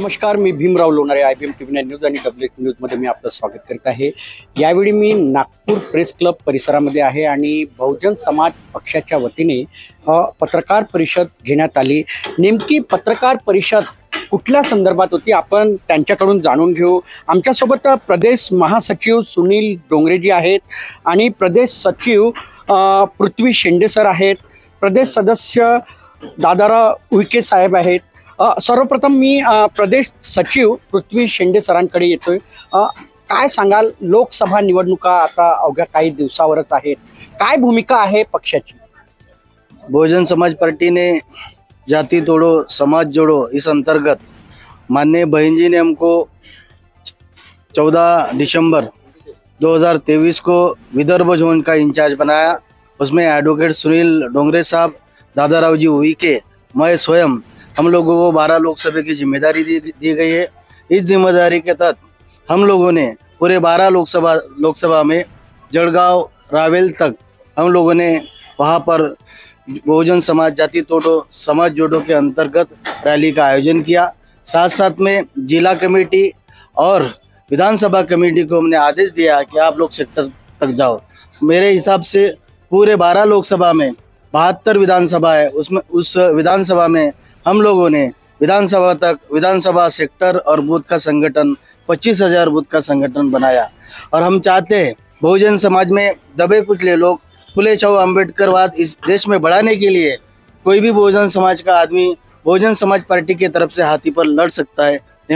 नमस्कार, मी Bhimrao Lonare, IBM TV9 news आणि WH न्यूजमध्ये मी आपलं स्वागत करत आहे। यावेळी मी नागपूर प्रेस क्लब परिसरामध्ये आहे आणि बहुजन समाज पक्षाच्या वतीने पत्रकार परिषद घेण्यात आली। नेमकी पत्रकार परिषद कुठल्या संदर्भात होती आपण त्यांच्याकडून जाणून घेऊ। आमच्यासोबत प्रदेश महासचिव सुनील डोंगरेजी आहेत आणि प्रदेश सचिव पृथ्वी शेंडे सर आहेत, प्रदेश सदस्य दादाराव उईके साहेब आहेत। सर्वप्रथम मी प्रदेश सचिव पृथ्वी शेंडे सरांकडे येतोय। काय सांगाल, लोकसभा निवडणुका आता अवघ्या काही दिवसावरच आहेत, काय भूमिका आहे पक्षाची? बहुजन समाज पार्टी ने जाति तोड़ो समाज जोड़ो इस अंतर्गत माननीय बहन जी ने हमको 14 दिसंबर 2023 को विदर्भ जोन का इंचार्ज बनाया। उसमें एडवोकेट सुनील डोंगरे साहब, दादाराव जी उईके, मैं स्वयं, हम लोगों को 12 लोकसभा की जिम्मेदारी दी गई है। इस जिम्मेदारी के तहत हम लोगों ने पूरे 12 लोकसभा में जड़गांव रावेल तक हम लोगों ने वहाँ पर बहुजन समाज जाति तोड़ो समाज जोड़ो के अंतर्गत रैली का आयोजन किया। साथ साथ में जिला कमेटी और विधानसभा कमेटी को हमने आदेश दिया कि आप लोग सेक्टर तक जाओ। मेरे हिसाब से पूरे 12 लोकसभा में 72 विधानसभा है, उसमें उस विधानसभा में हम लोगों ने विधानसभा तक विधानसभा सेक्टर और बूथ का संगठन 25,000 बूथ का संगठन बनाया। और हम चाहते हैं बहुजन समाज में दबे कुचले लोग फुले छाऊ अम्बेडकरवाद इस देश में बढ़ाने के लिए कोई भी बहुजन समाज का आदमी बहुजन समाज पार्टी की तरफ से हाथी पर लड़ सकता है। ये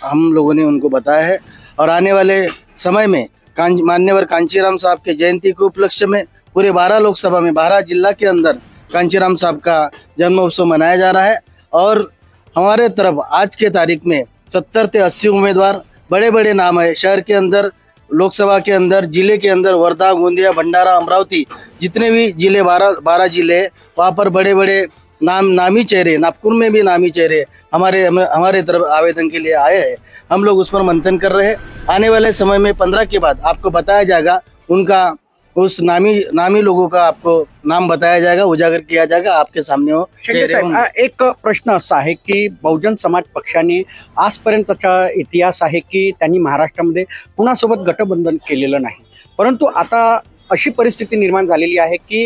हम लोगों ने उनको बताया है। और आने वाले समय में मान्यवर कांचीराम साहब के जयंती के उपलक्ष्य में पूरे 12 लोकसभा में 12 जिला के अंदर कांचीराम साहब का जन्म उत्सव मनाया जा रहा है। और हमारे तरफ आज के तारीख में 70 से 80 उम्मीदवार, बड़े बड़े नाम है शहर के अंदर, लोकसभा के अंदर, जिले के अंदर वर्धा, गोंदिया, भंडारा, अमरावती, जितने भी जिले 12 जिले, वहाँ पर बड़े बड़े नामी चेहरे, नागपुर में भी नामी चेहरे हमारे तरफ आवेदन के लिए आए हैं। हम लोग उस पर मंथन कर रहे हैं। आने वाले समय में 15 के बाद आपको बताया जाएगा, उनका उस नामी लोगों का आपको नाम बताया जाएगा, उजागर किया जाएगा, आपके सामने हो। एक प्रश्न असा आहे की बहुजन समाज पक्षाने आजपर्यंतचा इतिहास आहे की त्यांनी महाराष्ट्रामध्ये कुणासोबत गठबंधन केलेलं नाही, परंतु आता अशी परिस्थिती निर्माण झालेली आहे की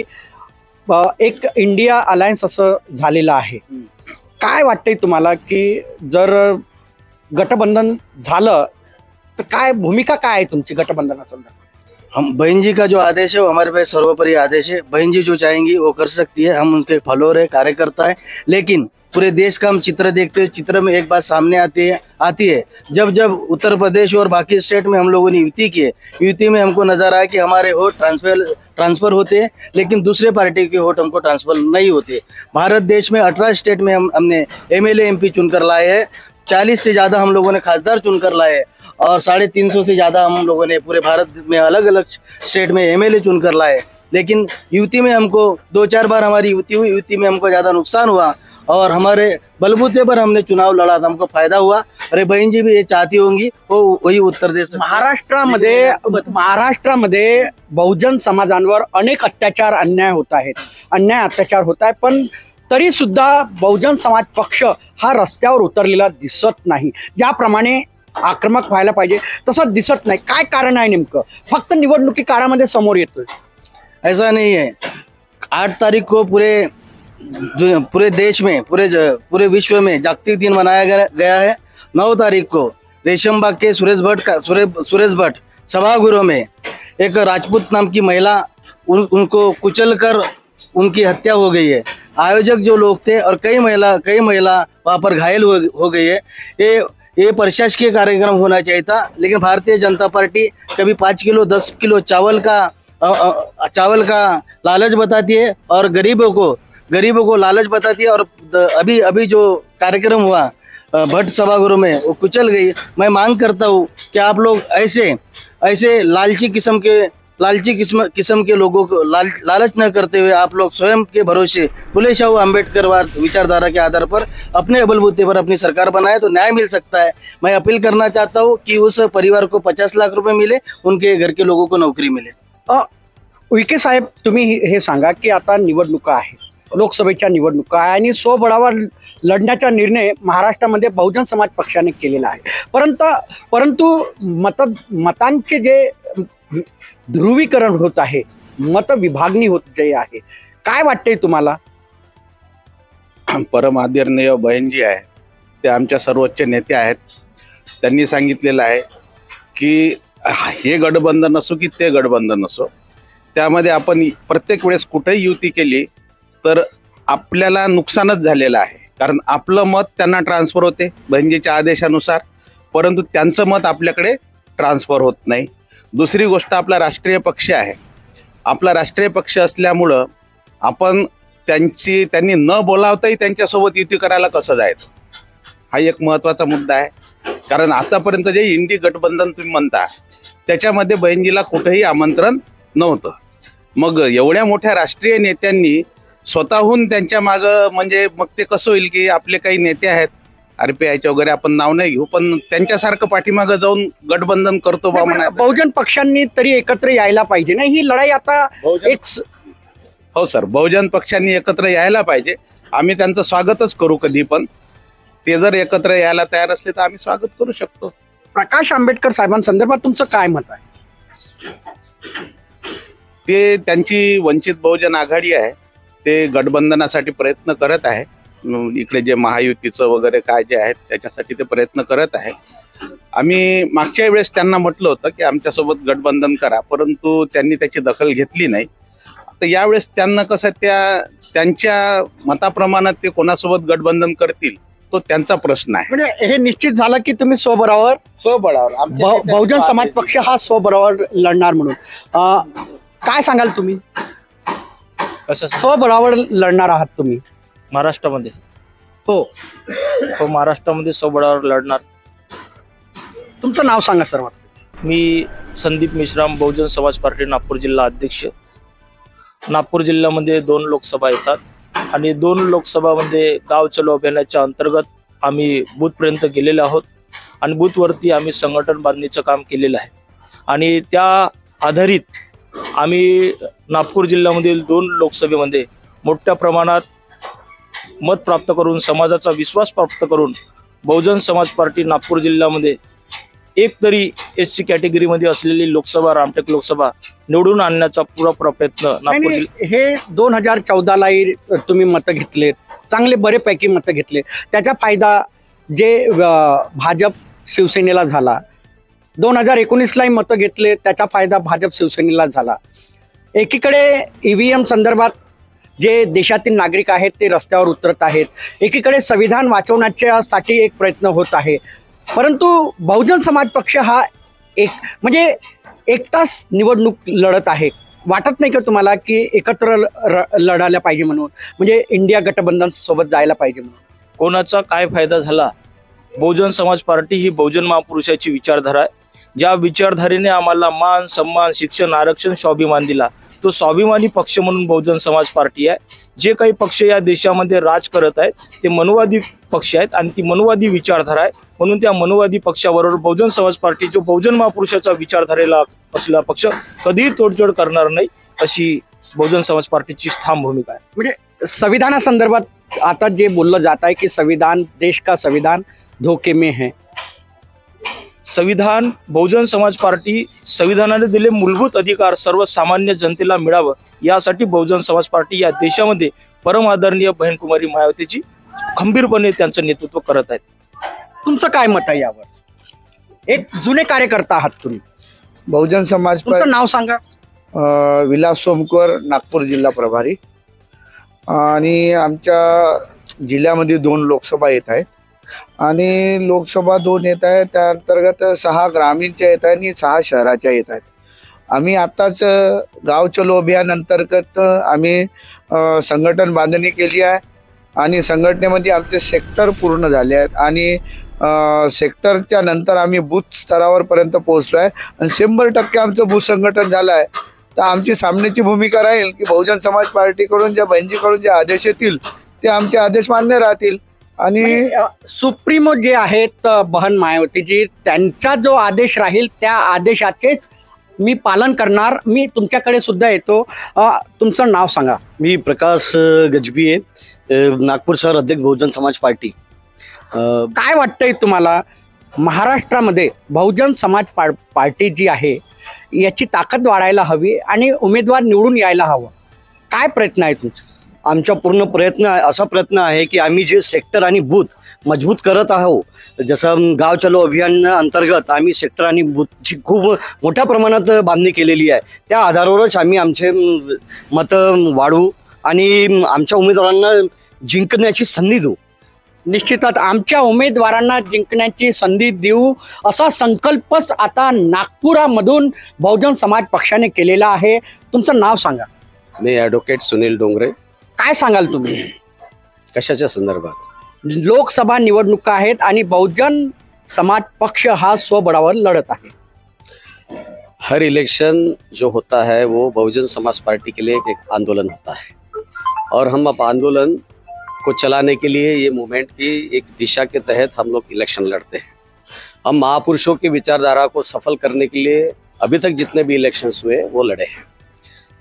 एक इंडिया अलायन्स असं झालेलं आहे। काय वाटतंय तुम्हाला की जर गठबंधन झालं तर काय भूमिका काय आहे तुमची गठबंधनासंदर्भात? हम बहन जी का जो आदेश है वो हमारे पास सर्वोपरि आदेश है। बहन जी जो चाहेंगी वो कर सकती है, हम उनके फॉलोअर है, कार्यकर्ता है। लेकिन पूरे देश का हम चित्र देखते हैं, चित्र में एक बात सामने आती है जब उत्तर प्रदेश और बाकी स्टेट में हम लोगों ने युति की है, युति में हमको नजर आया कि हमारे वोट ट्रांसफर होते हैं, लेकिन दूसरे पार्टी के वोट हमको ट्रांसफर नहीं होते। भारत देश में 18 स्टेट में हमने MLA MP चुनकर लाए हैं, 40 से ज़्यादा हम लोगों ने खासदार चुनकर लाए और 350 से ज़्यादा हम लोगों ने पूरे भारत में अलग अलग स्टेट में MLA चुनकर लाए। लेकिन युति में हमको 2-4 बार हमारी युति हुई, युति में हमको ज़्यादा नुकसान हुआ और हमारे बलबूते पर हमने चुनाव लड़ा था, हमको फायदा हुआ। अरे बहन जी भी ये चाहती होंगी वो वही उत्तर दे सकते। महाराष्ट्रामध्ये बहुजन समाजांवर अनेक अन्याय होत आहे, पण तरी सुद्धा बहुजन समाज पक्ष हा रस्त्यावर उतरलेला दिसत नाही। ज्याप्रमाणे आक्रमक व्हायला पाहिजे तसं दिसत नाही, काय कारण आहे नेमकं? फक्त निवडणुकी काळामध्ये समोर येतोय? ऐसा नहीं है। 8 तारीख को पूरे देश में पूरे विश्व में जागतिक दिन मनाया गया है। 9 तारीख को रेशमबाग के सुरेश भट्ट सभागृह में एक राजपूत नाम की महिला उनको कुचलकर उनकी हत्या हो गई है। आयोजक जो लोग थे और कई महिला वहाँ पर घायल हो गई है। ये प्रशासकीय कार्यक्रम होना चाहिए था, लेकिन भारतीय जनता पार्टी कभी 5 किलो 10 किलो चावल का लालच बताती है और गरीबों को लालच बताती है। और अभी जो कार्यक्रम हुआ भट्ट सभागृह में वो कुचल गई। मैं मांग करता हूँ कि आप लोग ऐसे लालची किस्म के लोगों को लालच न करते हुए आप लोग स्वयं के भरोसे फुले छाऊ अम्बेडकरवाद विचारधारा के आधार पर अपने बलबूते पर अपनी सरकार बनाए तो न्याय मिल सकता है। मैं अपील करना चाहता हूँ कि उस परिवार को 50 लाख रुपए मिले, उनके घर के लोगों को नौकरी मिले। उईके साहेब, तुम्ही हे सांगा की आता निवडणुका आहे, लोकसभेच्या निवडणुका आहे आणि स्वबळावर लढण्याचा निर्णय महाराष्ट्रामध्ये बहुजन समाज पक्षाने केलेला आहे. परंतु मतांचे जे ध्रुवीकरण होत आहे, मत विभागणी होत जे आहे, काय वाटतंय तुम्हाला? परम आदरणीय बहीणजी आहे ते आमच्या सर्वोच्च नेते आहेत. त्यांनी सांगितलेलं आहे की हे गठबंधन असो की ते गठबंधन असो, त्यामध्ये आपण प्रत्येक वेळेस कुठेही युती केली तर आपल्याला नुकसानच झालेलं आहे. कारण आपलं मत त्यांना ट्रान्सफर होते बहिणजीच्या आदेशानुसार, परंतु त्यांचं मत आपल्याकडे ट्रान्सफर होत नाही. दुसरी गोष्ट, आपला राष्ट्रीय पक्ष आहे. आपला राष्ट्रीय पक्ष असल्यामुळं आपण त्यांनी न बोलावताही त्यांच्यासोबत युती करायला कसं जायचं, हा एक महत्त्वाचा मुद्दा आहे. कारण आतापर्यंत जे इंडी गठबंधन तुम्ही म्हणता त्याच्यामध्ये बहिणजीला कुठेही आमंत्रण नव्हतं. मग एवढ्या मोठ्या राष्ट्रीय नेत्यांनी स्वतःहून त्यांच्या मागं, म्हणजे मग ते कसं होईल की आपले काही नेते आहेत RPIचे वगैरे, आपण नाव नाही घेऊ, पण त्यांच्यासारखं पाठीमागं जाऊन गठबंधन करतो बा म्हणा. बहुजन पक्षांनी तरी एकत्र यायला पाहिजे ना, ही लढाई आता एक. हो सर, बहुजन पक्षांनी एकत्र यायला पाहिजे. आम्ही त्यांचं स्वागतच करू कधी पण. ते जर एकत्र यायला तयार असले तर आम्ही स्वागत करू शकतो. प्रकाश आंबेडकर साहेबांसंदर्भात तुमचं काय मत आहे? ते त्यांची वंचित बहुजन आघाडी आहे, ते गठबंधनासाठी प्रयत्न करत आहे. इकडे जे महायुतीचं वगैरे काय जे आहे त्याच्यासाठी ते प्रयत्न करत आहे. आम्ही मागच्या वेळेस त्यांना म्हटलं होतं की आमच्यासोबत गठबंधन करा, परंतु त्यांनी त्याची दखल घेतली नाही. तर यावेळेस त्यांना कसं त्यांच्या मताप्रमाणात ते कोणासोबत गठबंधन करतील तो त्यांचा प्रश्न आहे. म्हणजे हे निश्चित झालं की तुम्ही स्वबळावर बहुजन समाज पक्ष हा स्वबळावर लढणार म्हणून. काय सांगाल तुम्ही? कसं स्वबळावर लढणार आहात तुम्ही महाराष्ट्रामध्ये? हो, महाराष्ट्रामध्ये स्वबळावर लढणार. तुमचं नाव सांगा सर्वात. मी संदीप मिश्राम, बहुजन समाज पार्टी नागपूर जिल्हा अध्यक्ष. नागपूर जिल्ह्यामध्ये 2 लोकसभा येतात आणि 2 लोकसभामध्ये गाव चलो अभियानाच्या अंतर्गत आम्ही बूथपर्यंत गेलेलो आहोत आणि बूथवरती आम्ही संघटन बांधणीचं काम केलेलं आहे. आणि त्या आधारित आम्ही नागपूर जिल्ह्यामधील 2 लोकसभेमध्ये मोठ्या प्रमाणात मत प्राप्त करून, समाजाचा विश्वास प्राप्त करून बहुजन समाज पार्टी नागपूर जिल्ह्यामध्ये एक तरी SC कॅटेगरीमध्ये असलेली लोकसभा, रामटेक लोकसभा निवडून आणण्याचा पुरा प्रयत्न नागपूर हे 2014लाही तुम्ही मतं घेतलेत, चांगले बरेपैकी मतं घेतले. त्याचा फायदा जे भाजप शिवसेनेला झाला, 2019लाही मतं घेतले, त्याचा फायदा भाजप शिवसेनेला झाला. एकीकडे EVM संदर्भात जे देशातील नागरिक आहेत ते रस्त्यावर उतरत आहेत, एकीकडे संविधान वाचवण्यासाठी एक प्रयत्न होत आहे. परंतु बहुजन समाज पक्ष हा म्हणजे एकटाच निवडणूक लढत आहे. वाटत नाही का तुम्हाला की एकत्र लढायला पाहिजे म्हणून, म्हणजे इंडिया गठबंधन सोबत जायला पाहिजे म्हणून? कोणाचा काय फायदा झाला? बहुजन समाज पार्टी ही बहुजन महापुरुषाची विचारधारा आहे. ज्या विचारधारेने आम्हाला मान, सन्मान, शिक्षण, आरक्षण, स्वाभिमान दिला, तो स्वाभिमानी पक्ष म्हणून बहुजन समाज पार्टी आहे. जे काही पक्ष या देशामध्ये राज करत आहेत ते मनुवादी पक्ष आहेत आणि ती मनुवादी विचारधारा आहे. म्हणून त्या मनुवादी पक्षाबरोबर बहुजन समाज पार्टी, जो बहुजन महापुरुषाचा विचारधारेला असलेला पक्ष, कधीही तोडजोड करणार नाही, अशी बहुजन समाज पार्टीची ठाम भूमिका आहे. म्हणजे संविधानासंदर्भात आता जे बोललं जात आहे की संविधान, देश का संविधान धोके में है. संविधान, बहुजन समाज पार्टी संविधानाने दिले मूलभूत अधिकार सर्वसामान्य जनतेला मिळावं यासाठी बहुजन समाज पार्टी या देशामध्ये परम आदरणीय बहीण कुमारी मायावतीची खंबीरपणे त्यांचं नेतृत्व करत आहेत. तुमचं काय मत आहे यावर? एक जुने कार्यकर्ता आहात तुम्ही. बहुजन समाज तुमचं नाव सांगा. विलास सोमकर, नागपूर जिल्हा प्रभारी. आणि आमच्या जिल्ह्यामध्ये 2 लोकसभा येत आहेत आणि लोकसभा 2 येत आहेत, त्या अंतर्गत 6 ग्रामीणच्या येत आहेत आणि 6 शहराच्या येत आहेत. आम्ही आत्ताच गाव चलो अभियान अंतर्गत आम्ही संघटन बांधणी केली आहे आणि संघटनेमध्ये आमचे सेक्टर पूर्ण झाले आहेत आणि सेक्टरच्या नंतर आम्ही बूथ स्तरावरपर्यंत पोहोचलो आहे आणि 100% आमचं बूथ संघटन झालं आहे. तर आमची सामन्याची भूमिका राहील की बहुजन समाज पार्टीकडून ज्या बहिणजीकडून जे आदेश येतील ते आमचे आदेश मान्य राहतील. आणि सुप्रीमो जे आहेत बहन मायावतीजी, त्यांचा जो आदेश राहील त्या आदेशाचेच मी पालन करणार. मी तुमच्याकडे सुद्धा येतो. तुमचं नाव सांगा. मी प्रकाश गजबी आहे, नागपूर शहर अध्यक्ष बहुजन समाज पार्टी. काय वाटतंय तुम्हाला महाराष्ट्रामध्ये बहुजन समाज पार्टी जी आहे याची ताकद वाढायला हवी आणि उमेदवार निवडून यायला हवं, काय प्रयत्न आहे तुमचा? आमचा पूर्ण असा प्रयत्न आहे की आम्ही जे सेक्टर आणि बूथ मजबूत करत आहोत, जसं गाव चलो अभियान अंतर्गत आम्ही सेक्टर आणि बूथची खूप मोठ्या प्रमाणात बांधणी केलेली आहे. त्या आधारावरच आम्ही आमचे मतं वाढवू आणि आमच्या उमेदवारांना जिंकण्याची संधी देऊ. निश्चितच आमच्या उमेदवारांना जिंकण्याची संधी देऊ असा संकल्पच आता नागपुरामधून बहुजन समाज पक्षाने केलेला आहे. तुमचं नाव सांगा. मी ॲडव्होकेट सुनील डोंगरे. काय सांगाल तुम्ही? कशाच्या संदर्भात? लोकसभा निवडणुका आहेत आणि बहुजन समाज पक्ष हा स्वबळावर लढत आहे. हर इलेक्शन जो होता है वो बहुजन समाज पार्टी के लिए एक आंदोलन होता है और हम अब आंदोलन को चलाने के लिए ये मूवमेंट की एक दिशा के तहत हम लोग इलेक्शन लड़ते हैं. हम महापुरुषों की विचारधारा को सफल करने के लिए अभी तक जितने भी इलेक्शंस हुए वो लड़े हैं.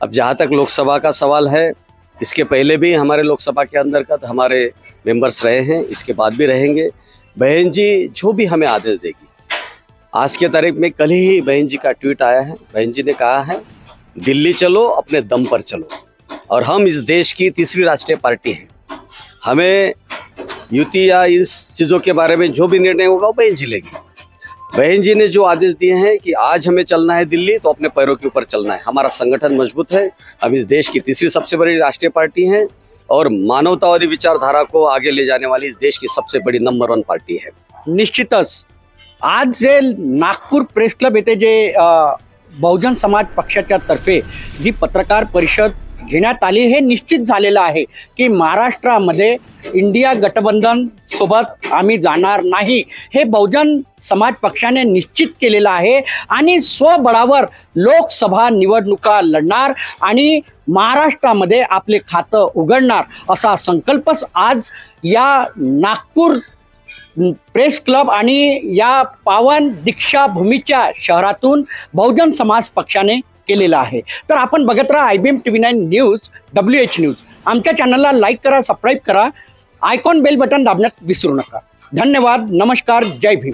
अब जहाँ तक लोकसभा का सवाल है, इसके पहले भी हमारे लोकसभा के अंतर्गत हमारे मेंबर्स रहे हैं, इसके बाद भी रहेंगे. बहन जी जो भी हमें आदेश देगी, आज के तारीख में कल ही बहन जी का ट्वीट आया है. बहन जी ने कहा है दिल्ली चलो अपने दम पर चलो, और हम इस देश की तीसरी राष्ट्रीय पार्टी हैं. हमें युति या इस चीज़ों के बारे में जो भी निर्णय होगा वो बहन जी लेगी. बहन जी ने जो आदेश दिए हैं कि आज हमें चलना है दिल्ली, तो अपने पैरों के ऊपर चलना है. हमारा संगठन मजबूत है. हम इस देश की तीसरी सबसे बड़ी राष्ट्रीय पार्टी हैं और मानवतावादी विचारधारा को आगे ले जाने वाली इस देश की सबसे बड़ी नंबर 1 पार्टी है. निश्चितच आज जे नागपूर प्रेस क्लब येथे जे बहुजन समाज पक्षाच्या तर्फे जी पत्रकार परिषद घेण्यात आली, हे निश्चित झालेलं आहे की महाराष्ट्रामध्ये इंडिया गठबंधन सोबत आम्ही जाणार नाही, हे बहुजन समाज पक्षाने निश्चित केलेलं आहे आणि स्वबळावर लोकसभा निवडणुका लढणार आणि महाराष्ट्रामध्ये आपले खातं उघडणार असा संकल्पच आज या नागपूर प्रेस क्लब आणि या पावन दीक्षाभूमीच्या शहरातून बहुजन समाज पक्षाने केलेला आहे. तर आपण बघत राहा IBM TV9 news, WH news. आमच्या चॅनलला लाईक करा, सबस्क्राईब करा, आयकॉन बेल बटन दाबण्यात विसरू नका. धन्यवाद. नमस्कार. जय भीम.